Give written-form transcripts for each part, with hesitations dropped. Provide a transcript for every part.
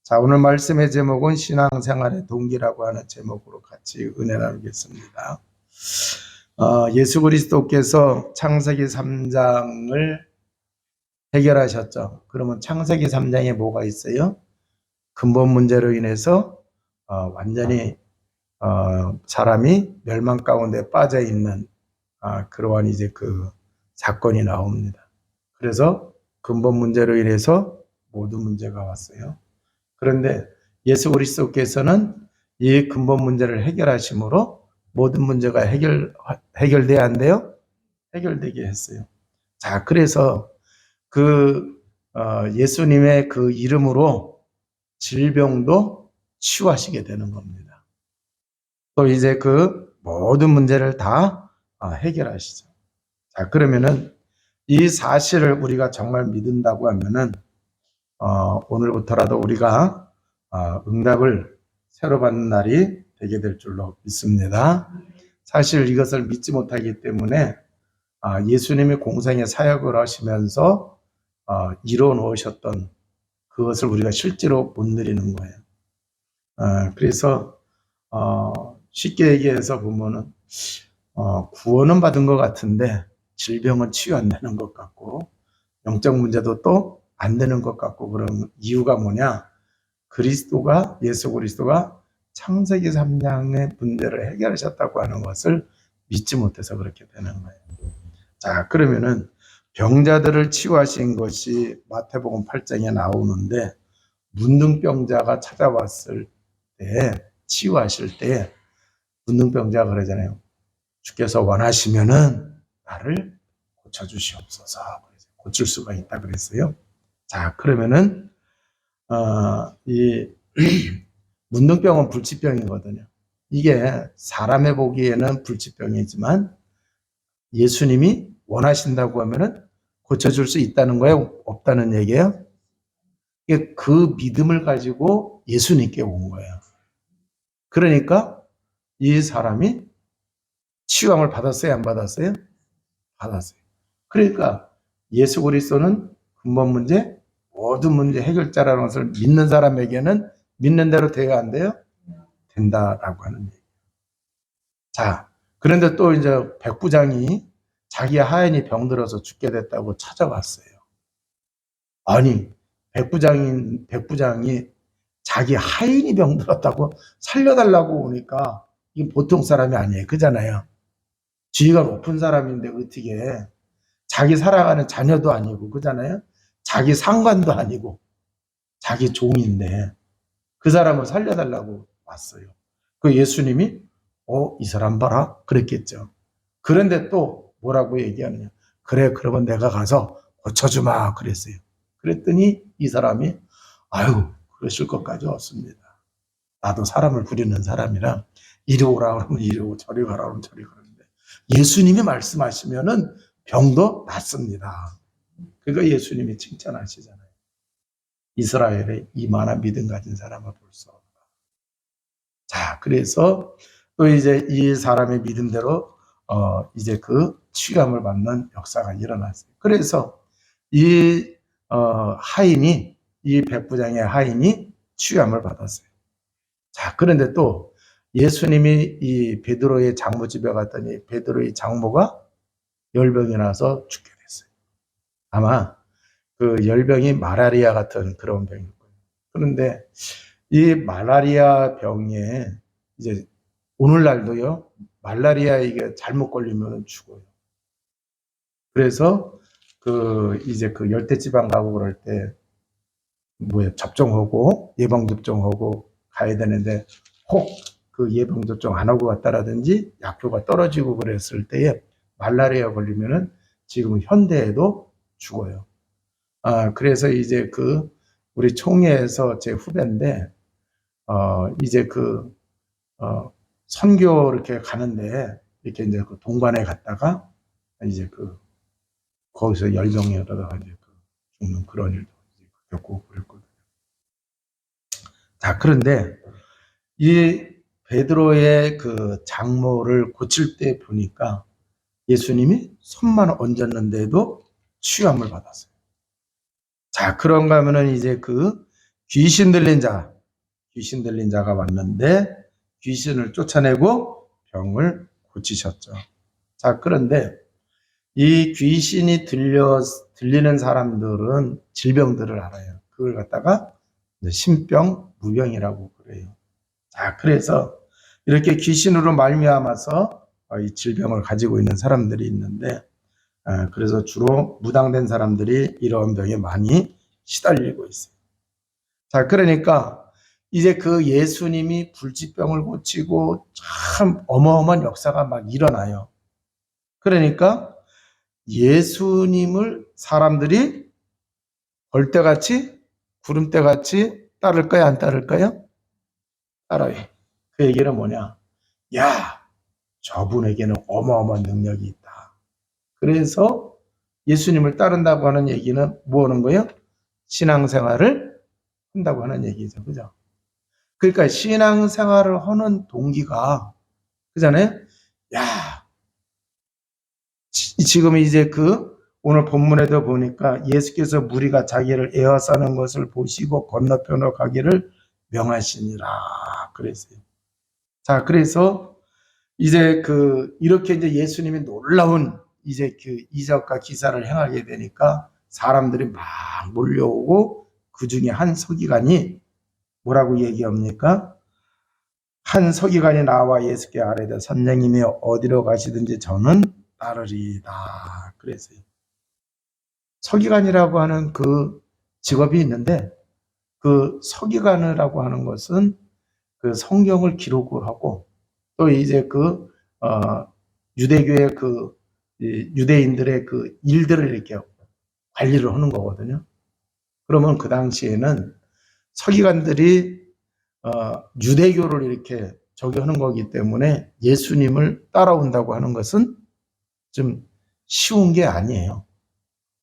자, 오늘 말씀의 제목은 신앙생활의 동기라고 하는 제목으로 같이 은혜 나누겠습니다. 예수 그리스도께서 창세기 3장을 해결하셨죠. 그러면 창세기 3장에 뭐가 있어요? 근본 문제로 인해서 완전히 사람이 멸망 가운데 빠져 있는 그러한 이제 그 사건이 나옵니다. 그래서 근본 문제로 인해서 모든 문제가 왔어요. 그런데 예수 그리스도께서는 이 근본 문제를 해결하심으로 모든 문제가 해결돼야 한대요? 해결되게 했어요. 자, 그래서 예수님의 그 이름으로 질병도 치유하시게 되는 겁니다. 또 이제 그 모든 문제를 다 해결하시죠. 자, 그러면은 이 사실을 우리가 정말 믿는다고 하면은 오늘부터라도 우리가 응답을 새로 받는 날이 되게 될 줄로 믿습니다. 사실 이것을 믿지 못하기 때문에 예수님이 공생의 사역을 하시면서 이루어 놓으셨던 그것을 우리가 실제로 못 누리는 거예요. 그래서 쉽게 얘기해서 보면은 구원은 받은 것 같은데 질병은 치유 안 되는 것 같고 영적 문제도 또 안 되는 것 같고, 그런 이유가 뭐냐? 예수 그리스도가 창세기 3장의 문제를 해결하셨다고 하는 것을 믿지 못해서 그렇게 되는 거예요. 자, 그러면은 병자들을 치유하신 것이 마태복음 8장에 나오는데, 문둥병자가 찾아왔을 때, 치유하실 때 문둥병자가 그러잖아요. 주께서 원하시면은 나를 고쳐주시옵소서. 고칠 수가 있다 그랬어요. 자, 그러면은 이 문둥병은 불치병이거든요. 이게 사람의 보기에는 불치병이지만 예수님이 원하신다고 하면은 고쳐줄 수 있다는 거예요? 없다는 얘기예요? 이게 그 믿음을 가지고 예수님께 온 거예요. 그러니까 이 사람이 치유함을 받았어요? 안 받았어요? 받았어요. 그러니까 예수 그리스도는 근본 문제, 모든 문제 해결자라는 것을 믿는 사람에게는 믿는 대로 돼야 안 돼요? 된다라고 하는 얘기예요. 자, 그런데 또 이제 백부장이 자기 하인이 병들어서 죽게 됐다고 찾아왔어요. 아니, 백부장이 자기 하인이 병들었다고 살려달라고 오니까 이게 보통 사람이 아니에요. 그잖아요. 지위가 높은 사람인데 어떻게 자기 사랑하는 자녀도 아니고, 그잖아요. 자기 상관도 아니고 자기 종인데 그 사람을 살려달라고 왔어요. 그 예수님이 이 사람 봐라 그랬겠죠. 그런데 또 뭐라고 얘기하느냐? 그래, 그러면 내가 가서 고쳐주마 그랬어요. 그랬더니 이 사람이 아유, 그러실 것까지 없습니다. 나도 사람을 부리는 사람이라 이리 오라 그러면 이리 오고 저리 가라 그러면 저리 가는데 예수님이 말씀하시면은 병도 낫습니다. 그거 예수님이 칭찬하시잖아요. 이스라엘에 이만한 믿음 가진 사람을 볼 수 없다. 자, 그래서 또 이제 이 사람의 믿음대로 이제 그 치유함을 받는 역사가 일어났어요. 그래서 이 백부장의 하인이 치유함을 받았어요. 자, 그런데 또 예수님이 이 베드로의 장모 집에 갔더니 베드로의 장모가 열병이 나서 죽게 됐어요. 아마 그 열병이 말라리아 같은 그런 병일 거예요. 그런데 이 말라리아 병에 이제 오늘날도요, 말라리아 이게 잘못 걸리면 죽어요. 그래서 이제 그 열대지방 가고 그럴 때 접종하고 예방접종하고 가야 되는데 혹 그 예방접종 안 하고 갔다라든지 약효가 떨어지고 그랬을 때에 말라리아 걸리면은 지금 현대에도 죽어요. 그래서 이제 우리 총회에서 제 후배인데, 이제 선교 이렇게 가는데, 이렇게 이제 그 동반에 갔다가, 이제 거기서 열병이 일어나가 이제 죽는 그런 일도 겪고 그랬거든요. 자, 그런데 이 베드로의 그 장모를 고칠 때 보니까 예수님이 손만 얹었는데도 치유함을 받았어요. 자, 그런가 하면은 이제 귀신 들린 자가 왔는데 귀신을 쫓아내고 병을 고치셨죠. 자, 그런데 이 귀신이 들리는 사람들은 질병들을 알아요. 그걸 갖다가 신병무병이라고 그래요. 자, 그래서 이렇게 귀신으로 말미암아서 이 질병을 가지고 있는 사람들이 있는데, 그래서 주로 무당된 사람들이 이런 병에 많이 시달리고 있어요. 자, 그러니까 이제 그 예수님이 불치병을 고치고 참 어마어마한 역사가 막 일어나요. 그러니까 예수님을 사람들이 벌떼같이 구름대같이 따를까요? 안 따를까요? 따라요. 그 얘기는 뭐냐? 야, 저분에게는 어마어마한 능력이 있다. 그래서 예수님을 따른다고 하는 얘기는 뭐 하는 거예요? 신앙생활을 한다고 하는 얘기죠. 그죠? 그러니까 신앙생활을 하는 동기가 그잖아요. 야, 지금 이제 오늘 본문에도 보니까 예수께서 무리가 자기를 에워싸는 것을 보시고 건너편으로 가기를 명하시니라 그랬어요. 자, 그래서 이제 이렇게 이제 예수님이 놀라운 이제 이적과 기사를 행하게 되니까 사람들이 막 몰려오고 그 중에 한 서기관이 뭐라고 얘기합니까? 한 서기관이 나와 예수께 아뢰되 선생님이 어디로 가시든지 저는 따르리이다. 그랬어요. 서기관이라고 하는 그 직업이 있는데 그 서기관이라고 하는 것은 그 성경을 기록을 하고 또 이제 유대교의 유대인들의 그 일들을 이렇게 관리를 하는 거거든요. 그러면 그 당시에는 서기관들이 유대교를 이렇게 저기 하는 거기 때문에 예수님을 따라온다고 하는 것은 좀 쉬운 게 아니에요.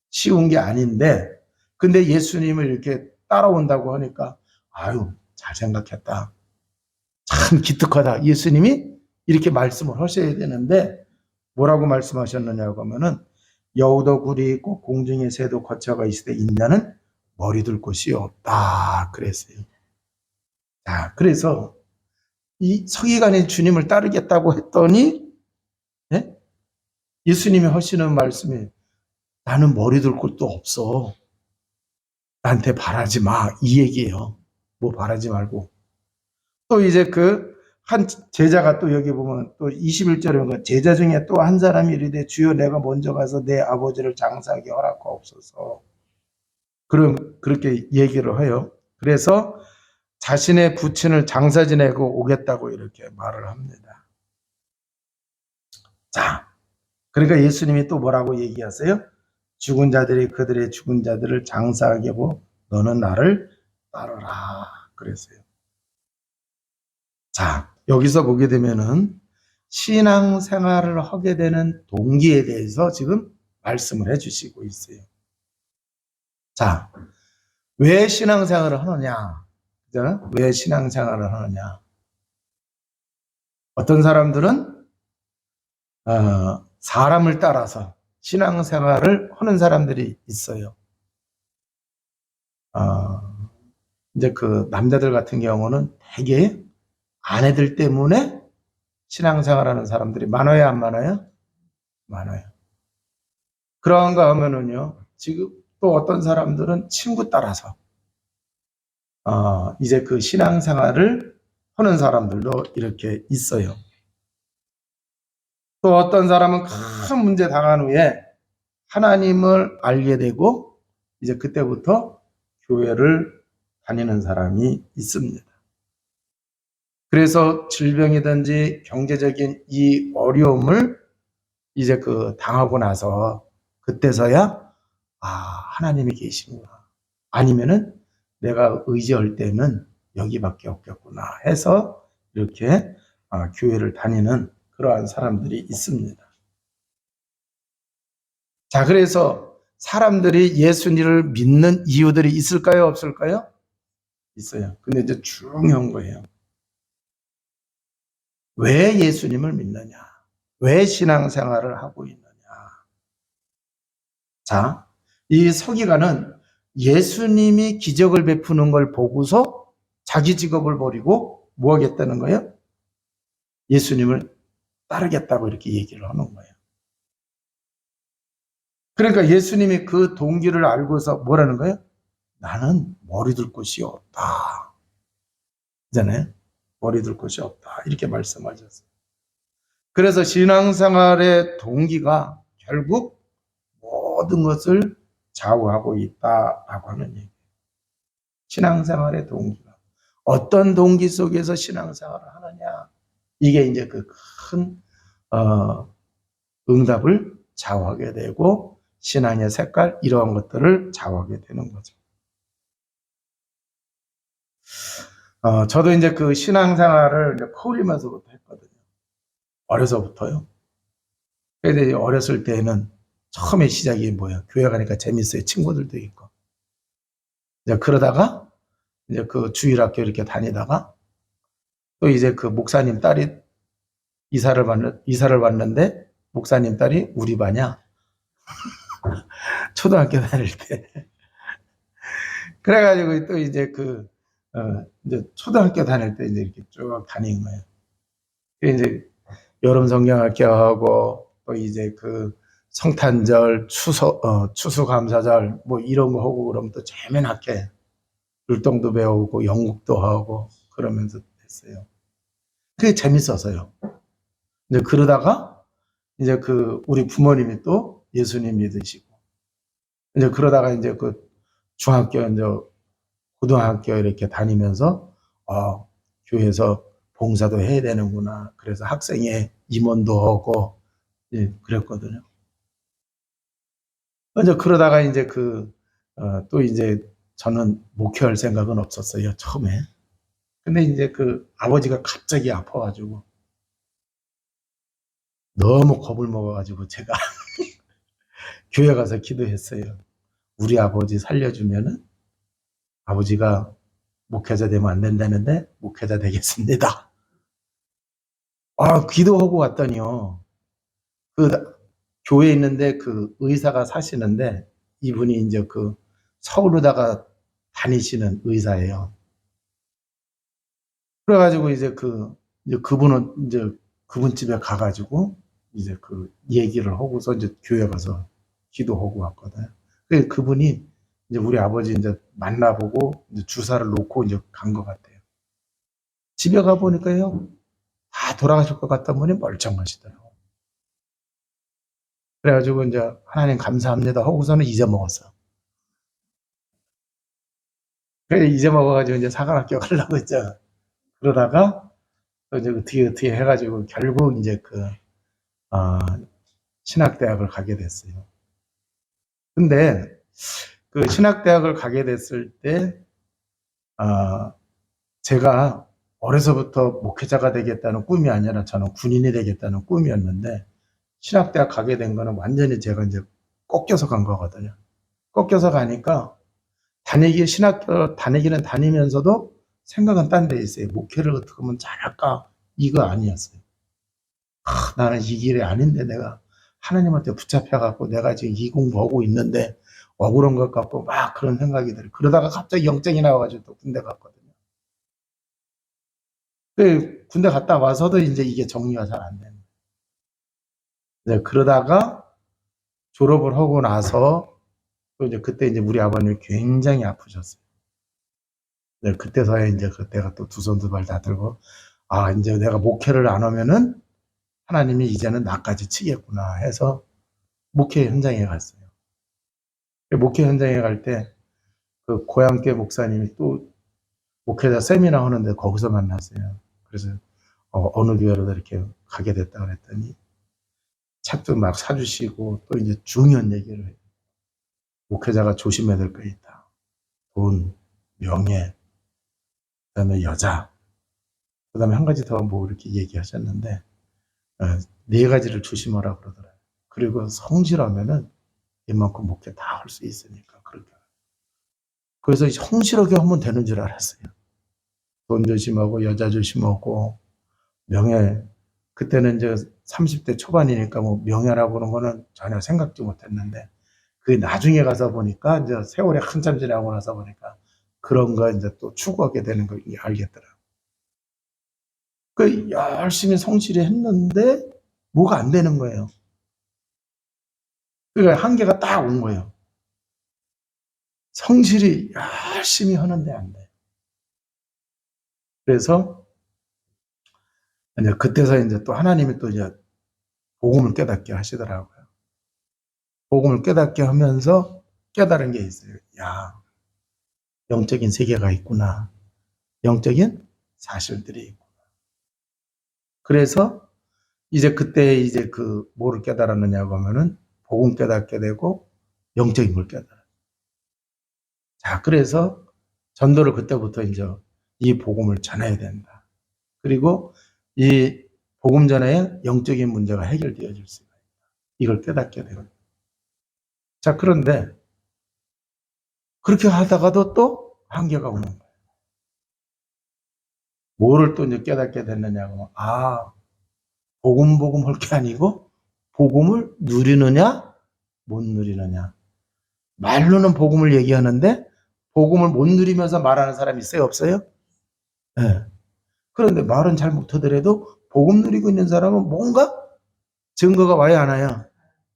쉬운 게 아닌데, 근데 예수님을 이렇게 따라온다고 하니까, 아유, 잘 생각했다. 참 기특하다. 예수님이 이렇게 말씀을 하셔야 되는데, 뭐라고 말씀하셨느냐고 하면은, 여우도 굴이 있고 공중의 새도 거처가 있으되 인자는 머리 둘 곳이 없다. 그랬어요. 자, 그래서 이 서기관이 주님을 따르겠다고 했더니, 네? 예수님이 하시는 말씀이 나는 머리 둘 곳도 없어. 나한테 바라지 마. 이 얘기예요. 뭐 바라지 말고. 또 이제 한 제자가 또 여기 보면 또 21절에 보면 제자 중에 또 한 사람이 이르되 주여 내가 먼저 가서 내 아버지를 장사하게 허락하옵소서. 그렇게 얘기를 해요. 그래서 자신의 부친을 장사 지내고 오겠다고 이렇게 말을 합니다. 자, 그러니까 예수님이 또 뭐라고 얘기하세요? 죽은 자들이 그들의 죽은 자들을 장사하게 하고 너는 나를 따르라 그랬어요. 자, 여기서 보게 되면은 신앙생활을 하게 되는 동기에 대해서 지금 말씀을 해주시고 있어요. 자, 왜 신앙생활을 하느냐? 그죠? 왜 신앙생활을 하느냐? 어떤 사람들은 사람을 따라서 신앙생활을 하는 사람들이 있어요. 이제 남자들 같은 경우는 되게 아내들 때문에 신앙생활하는 사람들이 많아요, 안 많아요? 많아요. 그런가 하면은요, 지금 또 어떤 사람들은 친구 따라서 이제 신앙생활을 하는 사람들도 이렇게 있어요. 또 어떤 사람은 큰 문제 당한 후에 하나님을 알게 되고 이제 그때부터 교회를 다니는 사람이 있습니다. 그래서 질병이든지 경제적인 이 어려움을 이제 당하고 나서 그때서야 하나님이 계시구나. 아니면은 내가 의지할 때는 여기밖에 없겠구나 해서 이렇게 교회를 다니는 그러한 사람들이 있습니다. 자, 그래서 사람들이 예수님을 믿는 이유들이 있을까요? 없을까요? 있어요. 근데 이제 중요한 거예요. 왜 예수님을 믿느냐? 왜 신앙생활을 하고 있느냐? 자, 이 서기관은 예수님이 기적을 베푸는 걸 보고서 자기 직업을 버리고 뭐 하겠다는 거예요? 예수님을 따르겠다고 이렇게 얘기를 하는 거예요. 그러니까 예수님이 그 동기를 알고서 뭐라는 거예요? 나는 머리 둘 곳이 없다. 있잖아요. 머리 둘 곳이 없다. 이렇게 말씀하셨어요. 그래서 신앙생활의 동기가 결국 모든 것을 좌우하고 있다라고 하는 얘기예요. 신앙생활의 동기가. 어떤 동기 속에서 신앙생활을 하느냐. 이게 이제 그 큰 응답을 좌우하게 되고 신앙의 색깔 이러한 것들을 좌우하게 되는 거죠. 저도 이제 그 신앙생활을 이제 커올리면서부터 했거든요. 어려서부터요. 근데 어렸을 때는 처음에 시작이 뭐예요? 교회 가니까 재밌어요. 친구들도 있고. 이제 그러다가 이제 그 주일학교 이렇게 다니다가 또 이제 그 목사님 딸이 이사를 왔는데 목사님 딸이 우리 반이야. 초등학교 다닐 때. 그래가지고 또 이제 이제 초등학교 다닐 때 이제 이렇게 쭉 다닌 거예요. 이제 여름 성경학교 하고 또 이제 그 성탄절, 추수감사절 뭐 이런 거 하고 그러면 또 재미나게 율동도 배우고 영국도 하고 그러면서 했어요. 그게 재밌어서요. 이제 그러다가 이제 우리 부모님이 또 예수님 믿으시고 이제 그러다가 이제 중학교 이제 고등학교 이렇게 다니면서 교회에서 봉사도 해야 되는구나. 그래서 학생회 임원도 하고 예, 그랬거든요. 이제 그러다가 이제 또 이제 저는 목회할 생각은 없었어요, 처음에. 근데 이제 아버지가 갑자기 아파가지고 너무 겁을 먹어가지고 제가 교회 가서 기도했어요. 우리 아버지 살려주면은 아버지가 목회자 되면 안 된다는데 목회자 되겠습니다. 기도하고 왔더니요. 교회에 있는데 의사가 사시는데 이분이 이제 서울로다가 다니시는 의사예요. 그래가지고 이제 이제 그분은 이제 그분 집에 가가지고 이제 얘기를 하고서 이제 교회 가서 기도하고 왔거든요. 그분이 이제 우리 아버지 이제 만나보고 이제 주사를 놓고 이제 간 것 같아요. 집에 가 보니까요, 다 돌아가실 것 같다 보니 멀쩡하시더라고요. 그래가지고 이제 하나님 감사합니다 하고서는 잊어먹었어요. 그래 잊어먹어가지고 이제 사관학교 가려고 했죠. 그러다가 또 이제 어떻게 해가지고 결국 이제 어, 신학대학을 가게 됐어요. 근데 신학대학을 가게 됐을 때 제가 어려서부터 목회자가 되겠다는 꿈이 아니라 저는 군인이 되겠다는 꿈이었는데 신학대학 가게 된 거는 완전히 제가 이제 꺾여서 간 거거든요. 꺾여서 가니까 신학교 다니기는 다니면서도 생각은 딴 데 있어요. 목회를 어떻게 하면 잘할까? 이거 아니었어요. 나는 이 길이 아닌데 내가 하나님한테 붙잡혀갖고 내가 지금 이 공부하고 있는데 억울한 것 같고 막 그런 생각이 들어요. 그러다가 갑자기 영장이 나와가지고 또 군대 갔거든요. 군대 갔다 와서도 이제 이게 정리가 잘 안 되는 거예요. 그러다가 졸업을 하고 나서 또 이제 그때 이제 우리 아버님이 굉장히 아프셨어요. 그때서야 이제 그때가 또 두 손 두 발 다 들고 이제 내가 목회를 안 하면은 하나님이 이제는 나까지 치겠구나 해서 목회 현장에 갔어요. 목회 현장에 갈 때 고향교회 목사님이 또 목회자 세미나 하는데 거기서 만났어요. 그래서 어느 교회로 이렇게 가게 됐다 그랬더니 책도 막 사주시고 또 이제 중요한 얘기를 해요. 목회자가 조심해야 될 거 있다. 돈, 명예, 그다음에 여자, 그다음에 한 가지 더 뭐 이렇게 얘기하셨는데 네 가지를 조심하라 그러더라고요. 그리고 성실하면은 이만큼 목회 다 할 수 있으니까 그렇게. 그래서 성실하게 하면 되는 줄 알았어요. 돈 조심하고 여자 조심하고 명예. 그때는 이제 30대 초반이니까 뭐 명예라고 그런 거는 전혀 생각지 못했는데 그 나중에 가서 보니까 이제 세월이 한참 지나고 나서 보니까 그런 거 이제 또 추구하게 되는 걸 알겠더라고요. 그 열심히 성실히 했는데 뭐가 안 되는 거예요. 그러니까 한계가 딱 온 거예요. 성실히 열심히 하는데 안 돼. 그래서 이제 그때서 이제 또 하나님이 또 이제 복음을 깨닫게 하시더라고요. 복음을 깨닫게 하면서 깨달은 게 있어요. 야, 영적인 세계가 있구나. 영적인 사실들이 있구나. 그래서 이제 그때 이제 그 뭐를 깨달았느냐고 하면은 복음 깨닫게 되고 영적인 걸 깨달아요. 자, 그래서 전도를 그때부터 이제 이 복음을 전해야 된다. 그리고 이 복음 전에 영적인 문제가 해결되어질 수가 있다. 이걸 깨닫게 되는. 자, 그런데 그렇게 하다가도 또 한계가 오는 거예요. 뭐를 또 이제 깨닫게 됐느냐고 하면, 복음 할 게 아니고 복음을 누리느냐 못 누리느냐. 말로는 복음을 얘기하는데 복음을 못 누리면서 말하는 사람이 있어요, 없어요? 네. 그런데 말은 잘 못하더라도 복음 누리고 있는 사람은 뭔가 증거가 와야 하나요?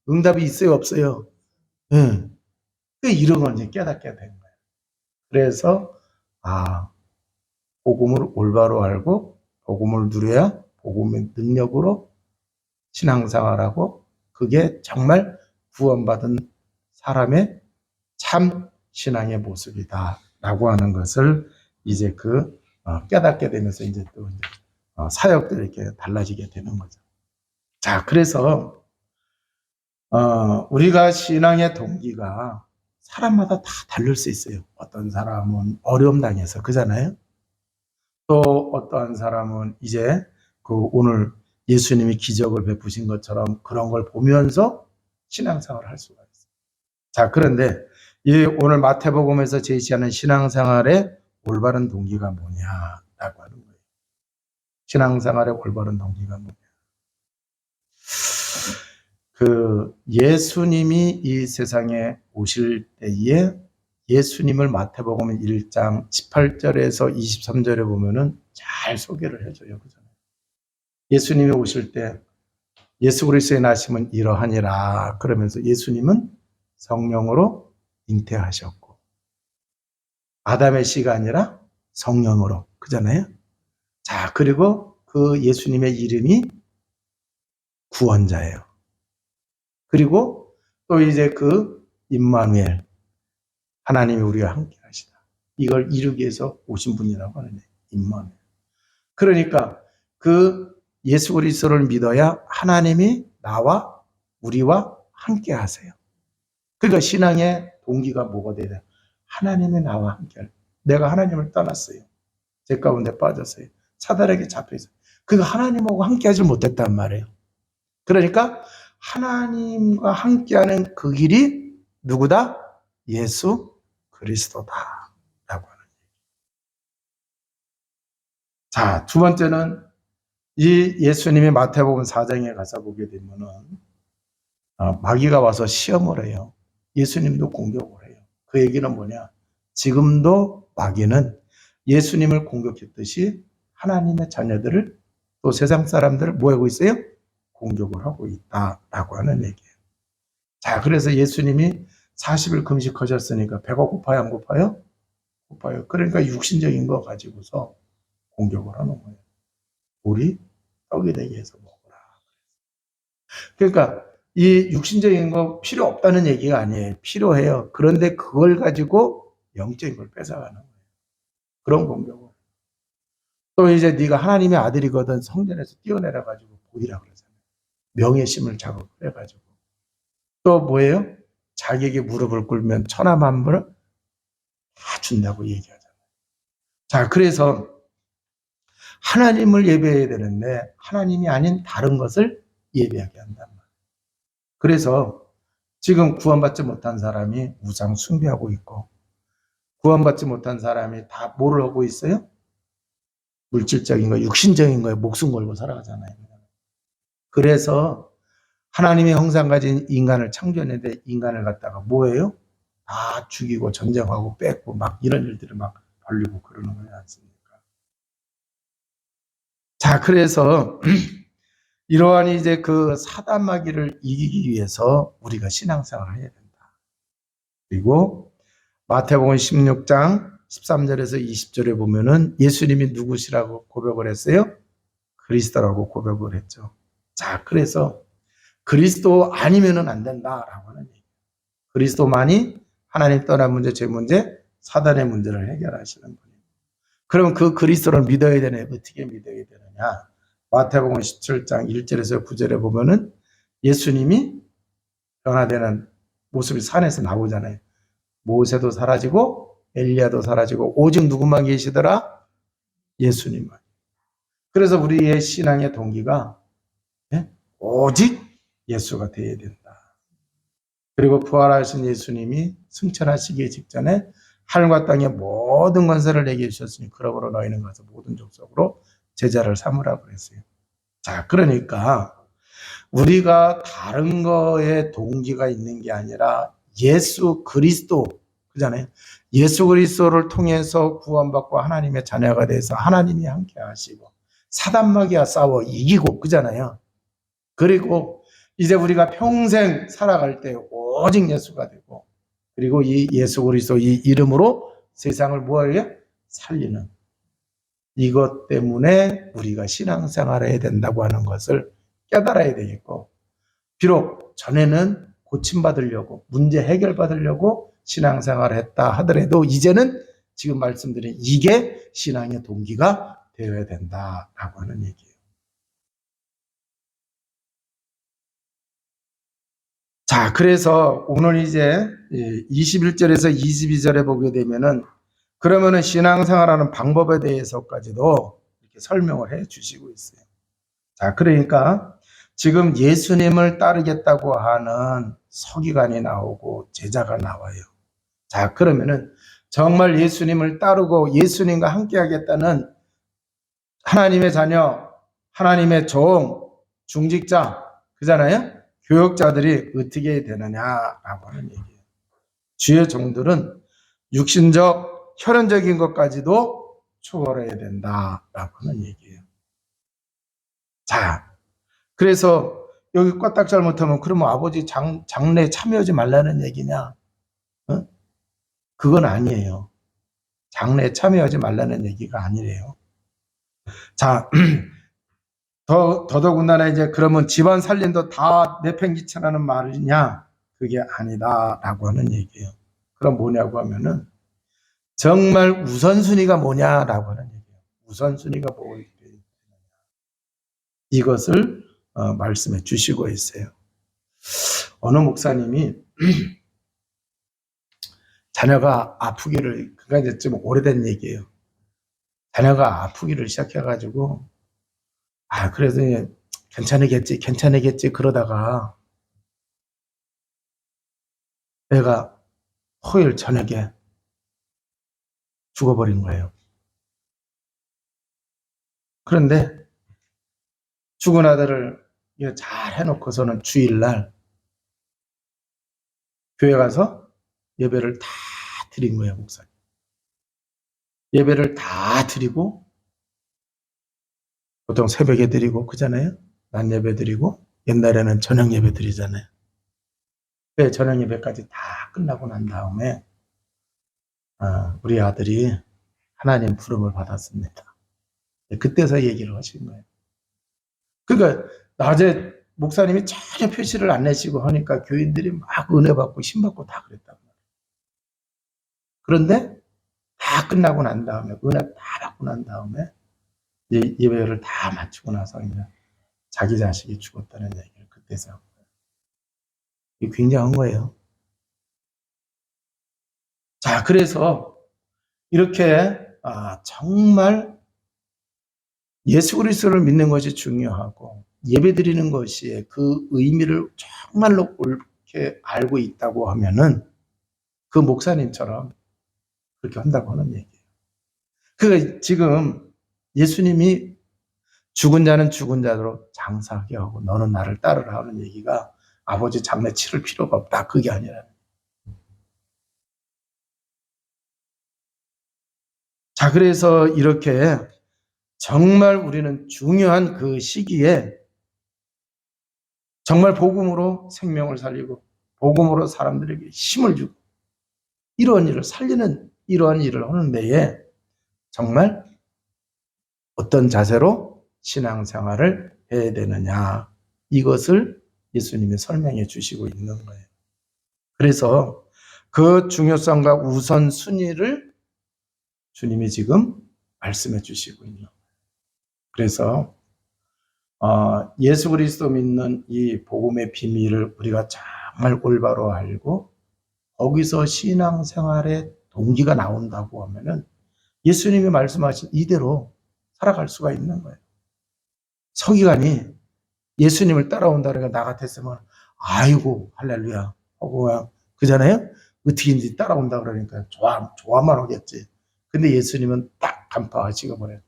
응답이 있어요, 없어요? 네. 이런 걸 이제 깨닫게 된 거예요. 그래서 복음을 올바로 알고 복음을 누려야 복음의 능력으로 신앙생활하고 그게 정말 구원받은 사람의 참 신앙의 모습이다라고 하는 것을 이제 깨닫게 되면서 이제 또 사역들이 이렇게 달라지게 되는 거죠. 자, 그래서 우리가 신앙의 동기가 사람마다 다 다를 수 있어요. 어떤 사람은 어려움 당해서 그잖아요. 또 어떠한 사람은 이제 오늘 예수님이 기적을 베푸신 것처럼 그런 걸 보면서 신앙생활을 할 수가 있어요. 자, 그런데 이 오늘 마태복음에서 제시하는 신앙생활의 올바른 동기가 뭐냐라고 하는 거예요. 신앙생활의 올바른 동기가 뭐냐. 예수님이 이 세상에 오실 때에 예수님을 마태복음 1장 18절에서 23절에 보면은 잘 소개를 해줘요. 그잖아요. 예수님이 오실 때 예수 그리스도의 나심은 이러하니라 그러면서 예수님은 성령으로 잉태하셨고 아담의 씨가 아니라 성령으로 그잖아요. 자, 그리고 그 예수님의 이름이 구원자예요. 그리고 또 이제 임마누엘 하나님이 우리와 함께 하시다. 이걸 이루기 위해서 오신 분이라고 하는 임마누엘. 그러니까 예수 그리스도를 믿어야 하나님이 나와 우리와 함께 하세요. 그러니까 신앙의 동기가 뭐가 돼야 돼요? 하나님이 나와 함께 할. 내가 하나님을 떠났어요. 제 가운데 빠졌어요. 사단에게 잡혀있어요. 하나님하고 함께 하지 못했단 말이에요. 그러니까 하나님과 함께하는 그 길이 누구다? 예수 그리스도다 라고 하는 얘기. 자, 두 번째는 이 예수님이 마태복음 4장에 가서 보게 되면은 마귀가 와서 시험을 해요. 예수님도 공격을 해요. 그 얘기는 뭐냐? 지금도 마귀는 예수님을 공격했듯이 하나님의 자녀들을 또 세상 사람들을 뭐 하고 있어요? 공격을 하고 있다라고 하는 얘기예요. 자, 그래서 예수님이 40일 금식하셨으니까 배가 고파요, 안 고파요? 고파요. 그러니까 육신적인 거 가지고서 공격을 하는 거예요. 우리 떡이 되게 해서 먹어라. 그러니까 이 육신적인 거 필요 없다는 얘기가 아니에요. 필요해요. 그런데 그걸 가지고 영적인 걸 뺏어가는 거예요. 그런 공격을. 또 이제 네가 하나님의 아들이거든 성전에서 뛰어내려 가지고 보이라 그러잖아요. 명예심을 자극해 가지고. 또 뭐예요? 자기에게 무릎을 꿇으면 천하만물을 다 준다고 얘기하잖아요. 자, 그래서 하나님을 예배해야 되는데 하나님이 아닌 다른 것을 예배하게 한단 말이에요. 그래서 지금 구원받지 못한 사람이 우상 숭배하고 있고 구원받지 못한 사람이 다 뭐를 하고 있어요? 물질적인 거, 육신적인 거에 목숨 걸고 살아가잖아요. 그래서 하나님의 형상 가진 인간을 창조했는데 인간을 갖다가 뭐예요? 다 죽이고 전쟁하고 뺏고 막 이런 일들을 막 벌리고 그러는 거지 않습니까? 자, 그래서 이러한 이제 그 사단 마귀를 이기기 위해서 우리가 신앙생활을 해야 된다. 그리고 마태복음 16장 13절에서 20절에 보면은 예수님이 누구시라고 고백을 했어요? 그리스도라고 고백을 했죠. 자, 그래서 그리스도 아니면은 안 된다라고 하는 얘기예요. 그리스도만이 하나님 떠난 문제, 제 문제, 사단의 문제를 해결하시는 분이에요. 그럼 그 그리스도를 믿어야 되냐? 어떻게 믿어야 되느냐? 마태복음 17장 1절에서 9절에 보면은 예수님이 변화되는 모습이 산에서 나오잖아요. 모세도 사라지고 엘리야도 사라지고 오직 누구만 계시더라? 예수님만. 그래서 우리의 신앙의 동기가 오직 예수가 되어야 된다. 그리고 부활하신 예수님이 승천하시기 직전에 하늘과 땅의 모든 권세를 내게 주셨으니 그러므로 너희는 가서 모든 족속으로 제자를 삼으라고 그랬어요. 자, 그러니까 우리가 다른 거에 동기가 있는 게 아니라 예수 그리스도, 그잖아요. 예수 그리스도를 통해서 구원받고 하나님의 자녀가 돼서 하나님이 함께 하시고 사단마귀와 싸워 이기고, 그잖아요. 그리고 이제 우리가 평생 살아갈 때 오직 예수가 되고, 그리고 이 예수 그리스도 이 이름으로 세상을 뭐예요? 살리는, 이것 때문에 우리가 신앙생활을 해야 된다고 하는 것을 깨달아야 되겠고, 비록 전에는 고침받으려고 문제 해결받으려고 신앙생활을 했다 하더라도 이제는 지금 말씀드린 이게 신앙의 동기가 되어야 된다라고 하는 얘기예요. 자, 그래서 오늘 이제 21절에서 22절에 보게 되면은 그러면은 신앙생활하는 방법에 대해서까지도 이렇게 설명을 해 주시고 있어요. 자, 그러니까 지금 예수님을 따르겠다고 하는 서기관이 나오고 제자가 나와요. 자, 그러면은 정말 예수님을 따르고 예수님과 함께 하겠다는 하나님의 자녀, 하나님의 종, 중직자, 그잖아요? 교역자들이 어떻게 되느냐라고 하는 얘기예요. 주의 종들은 육신적, 혈연적인 것까지도 초월해야 된다라고 하는 얘기예요. 자, 그래서 여기 까딱 잘못하면 그러면 아버지 장례에 참여하지 말라는 얘기냐? 어? 그건 아니에요. 장례에 참여하지 말라는 얘기가 아니래요. 자, 더더군다나 이제 그러면 집안 살림도 다 내팽개치라는 말이냐? 그게 아니다라고 하는 얘기예요. 그럼 뭐냐고 하면은 정말 우선순위가 뭐냐라고 하는 얘기예요. 우선순위가 뭐예요? 이것을 말씀해 주시고 있어요. 어느 목사님이 자녀가 아프기를, 그러니까 이제 좀 오래된 얘기예요. 자녀가 아프기를 시작해가지고, 그래도 괜찮으겠지 그러다가 애가 토요일 저녁에 죽어버린 거예요. 그런데 죽은 아들을 잘 해놓고서는 주일날 교회 가서 예배를 다 드린 거예요, 목사님. 예배를 다 드리고, 보통 새벽에 드리고, 그잖아요? 낮 예배 드리고, 옛날에는 저녁 예배 드리잖아요. 그 저녁 예배까지 다 끝나고 난 다음에, 우리 아들이 하나님 부름을 받았습니다. 그때서 얘기를 하신 거예요. 그러니까, 낮에 목사님이 전혀 표시를 안 내시고 하니까 교인들이 막 은혜 받고 힘 받고 다 그랬단 말이에요. 그런데 다 끝나고 난 다음에, 은혜 다 받고 난 다음에, 예배를 다 마치고 나서 그냥 자기 자식이 죽었다는 얘기를 그때서 한 거예요. 이게 굉장한 거예요. 자, 그래서 이렇게 정말 예수 그리스도를 믿는 것이 중요하고 예배드리는 것이 그 의미를 정말로 옳게 알고 있다고 하면은 그 목사님처럼 그렇게 한다고 하는 얘기예요. 그 지금 예수님이 죽은 자는 죽은 자대로 장사하게 하고 너는 나를 따르라 하는 얘기가 아버지 장례 치를 필요가 없다. 그게 아니라. 자, 그래서 이렇게 정말 우리는 중요한 그 시기에 정말 복음으로 생명을 살리고 복음으로 사람들에게 힘을 주고 이러한 일을 살리는 이러한 일을 하는 데에 정말 어떤 자세로 신앙생활을 해야 되느냐, 이것을 예수님이 설명해 주시고 있는 거예요. 그래서 그 중요성과 우선순위를 주님이 지금 말씀해 주시고 있는 거예요. 그래서 예수 그리스도 믿는 이 복음의 비밀을 우리가 정말 올바로 알고 거기서 신앙생활의 동기가 나온다고 하면은 예수님이 말씀하신 이대로 살아갈 수가 있는 거예요. 서기관이 예수님을 따라온다 그러니까 나 같았으면 아이고 할렐루야 하고 그잖아요. 어떻게인지 따라온다 그러니까 좋아만 하겠지. 근데 예수님은 딱 간파하시고 버려요.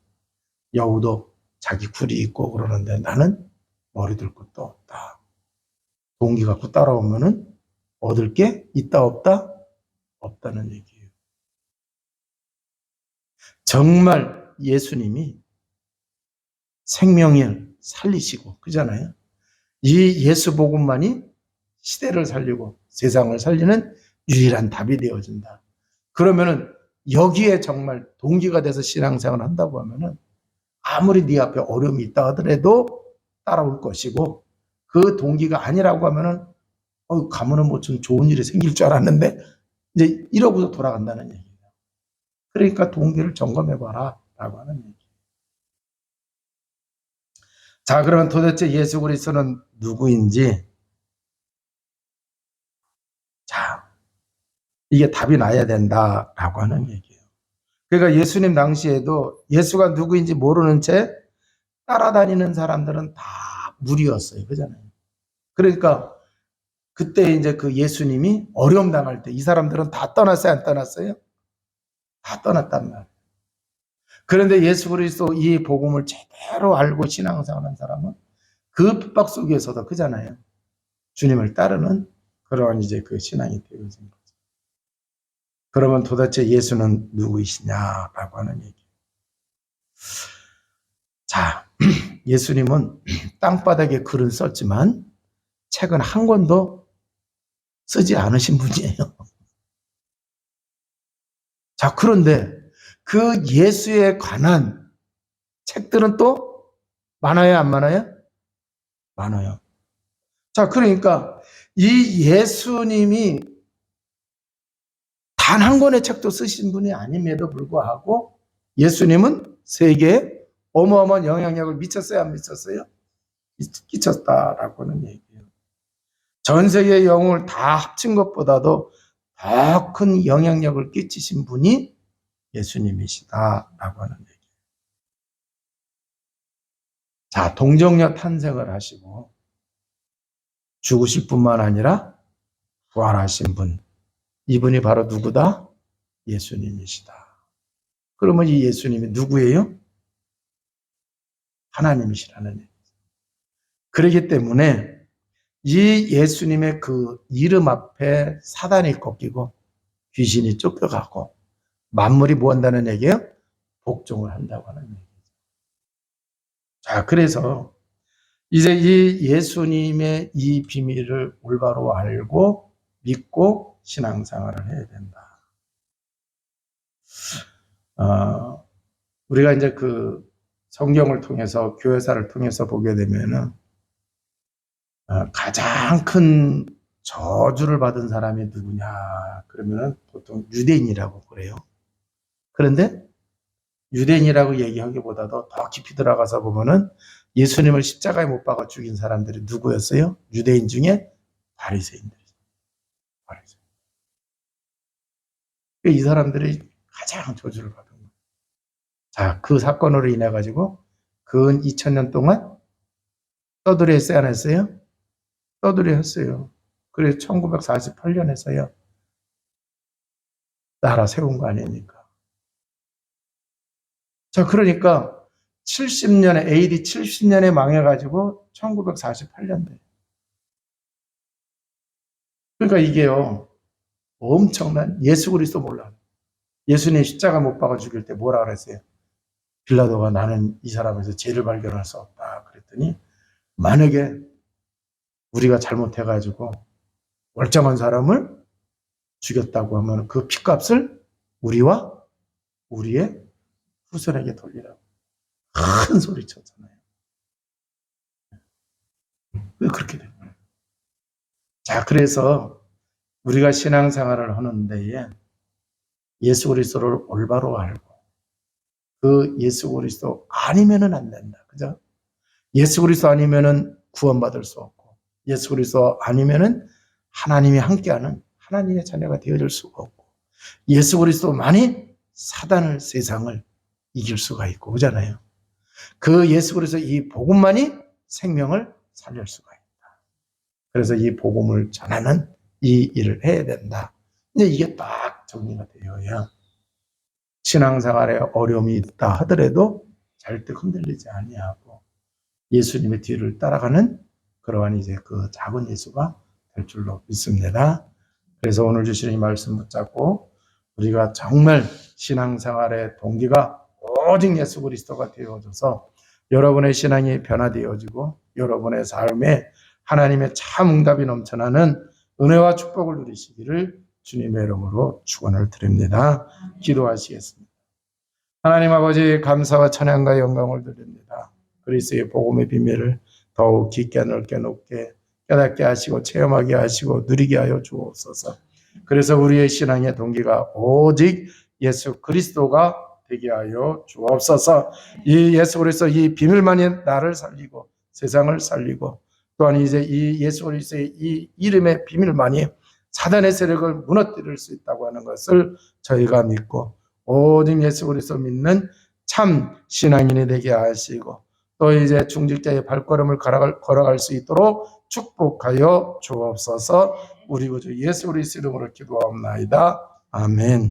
여우도 자기 굴이 있고 그러는데 나는 머리 들 것도 없다. 동기 갖고 따라오면은 얻을 게 있다 없다? 없다는 얘기예요. 정말 예수님이 생명을 살리시고 그잖아요. 이 예수 복음만이 시대를 살리고 세상을 살리는 유일한 답이 되어진다. 그러면은 여기에 정말 동기가 돼서 신앙생활을 한다고 하면은 아무리 네 앞에 어려움이 있다 하더라도 따라올 것이고 그 동기가 아니라고 하면은 가면은 뭐 좀 좋은 일이 생길 줄 알았는데 이제 이러고서 돌아간다는 얘기예요. 그러니까 동기를 점검해봐라 라고 하는 얘기예요. 자, 그러면 도대체 예수 그리스도는 누구인지 자, 이게 답이 나야 된다라고 하는 얘기예요. 그러니까 예수님 당시에도 예수가 누구인지 모르는 채 따라다니는 사람들은 다 무리였어요. 그잖아요. 그러니까 그때 이제 그 예수님이 어려움 당할 때 이 사람들은 다 떠났어요, 안 떠났어요? 다 떠났단 말이에요. 그런데 예수 그리스도 이 복음을 제대로 알고 신앙생활한 사람은 그 핍박 속에서도 그잖아요. 주님을 따르는 그런 이제 그 신앙이 되어진 거죠. 그러면 도대체 예수는 누구이시냐라고 하는 얘기. 자, 예수님은 땅바닥에 글은 썼지만 책은 한 권도 쓰지 않으신 분이에요. 자, 그런데 그 예수에 관한 책들은 또 많아요, 안 많아요? 많아요. 자, 그러니까 이 예수님이 단 한 권의 책도 쓰신 분이 아님에도 불구하고 예수님은 세계에 어마어마한 영향력을 미쳤어요, 안 미쳤어요? 끼쳤다라고 하는 얘기예요. 전 세계의 영웅을 다 합친 것보다도 더 큰 영향력을 끼치신 분이 예수님이시다라고 하는 얘기예요. 자, 동정녀 탄생을 하시고 죽으실 뿐만 아니라 부활하신 분. 이분이 바로 누구다? 예수님이시다. 그러면 이 예수님이 누구예요? 하나님이시라는 얘기죠. 그렇기 때문에 이 예수님의 그 이름 앞에 사단이 꺾이고 귀신이 쫓겨가고 만물이 뭐 한다는 얘기예요? 복종을 한다고 하는 얘기죠. 자, 그래서 이제 이 예수님의 이 비밀을 올바로 알고 믿고 신앙생활을 해야 된다. 우리가 이제 그 성경을 통해서 교회사를 통해서 보게 되면은 가장 큰 저주를 받은 사람이 누구냐 그러면은 보통 유대인이라고 그래요. 그런데 유대인이라고 얘기하기보다도 더 깊이 들어가서 보면은 예수님을 십자가에 못 박아 죽인 사람들이 누구였어요? 유대인 중에 바리새인들이죠. 바리새인. 이 사람들이 가장 저주를 받은 거예요. 자, 그 사건으로 인해 가지고 근 2000년 동안 떠들이 했어요, 안 했어요? 떠들이 했어요. 그래서 1948년에서요. 나라 세운 거 아닙니까? 자, 그러니까 70년에 AD 70년에 망해가지고 1948년도에. 그러니까 이게요 엄청난 예수 그리스도 몰라. 예수님 십자가 못 박아 죽일 때 뭐라 그랬어요? 빌라도가 나는 이 사람에서 죄를 발견할 수 없다 그랬더니 만약에 우리가 잘못해가지고 멀쩡한 사람을 죽였다고 하면 그 피값을 우리와 우리의 후손에게 돌리라고 큰 소리 쳤잖아요. 왜 그렇게 된 거예요? 자, 그래서 우리가 신앙생활을 하는 데에 예수 그리스도를 올바로 알고 그 예수 그리스도 아니면은 안 된다. 그죠? 예수 그리스도 아니면은 구원받을 수 없고 예수 그리스도 아니면은 하나님이 함께하는 하나님의 자녀가 되어줄 수가 없고 예수 그리스도만이 사단을 세상을 이길 수가 있고 그잖아요. 그 예수 그리스도 이 복음만이 생명을 살릴 수가 있다. 그래서 이 복음을 전하는 이 일을 해야 된다. 이제 이게 딱 정리가 되어야 신앙생활에 어려움이 있다 하더라도 절대 흔들리지 아니하고 예수님의 뒤를 따라가는 그러한 이제 그 작은 예수가 될 줄로 믿습니다. 그래서 오늘 주신 이 말씀 붙잡고 우리가 정말 신앙생활의 동기가 오직 예수 그리스도가 되어줘서 여러분의 신앙이 변화되어지고 여러분의 삶에 하나님의 참 응답이 넘쳐나는 은혜와 축복을 누리시기를 주님의 이름으로 축원을 드립니다. 기도하시겠습니다. 하나님 아버지 감사와 찬양과 영광을 드립니다. 그리스도의 복음의 비밀을 더욱 깊게 넓게 높게 깨닫게 하시고 체험하게 하시고 누리게 하여 주옵소서. 그래서 우리의 신앙의 동기가 오직 예수 그리스도가 되게 하여 주옵소서. 이 예수 그리스도 이 비밀만이 나를 살리고 세상을 살리고 또한 이제 이 예수 그리스도의 이 이름의 비밀만이 사단의 세력을 무너뜨릴 수 있다고 하는 것을 저희가 믿고 오직 예수 그리스도 믿는 참 신앙인이 되게 하시고 또 이제 중직자의 발걸음을 걸어갈 수 있도록 축복하여 주옵소서. 우리 구주 예수 그리스도 이름으로 기도하옵나이다. 아멘.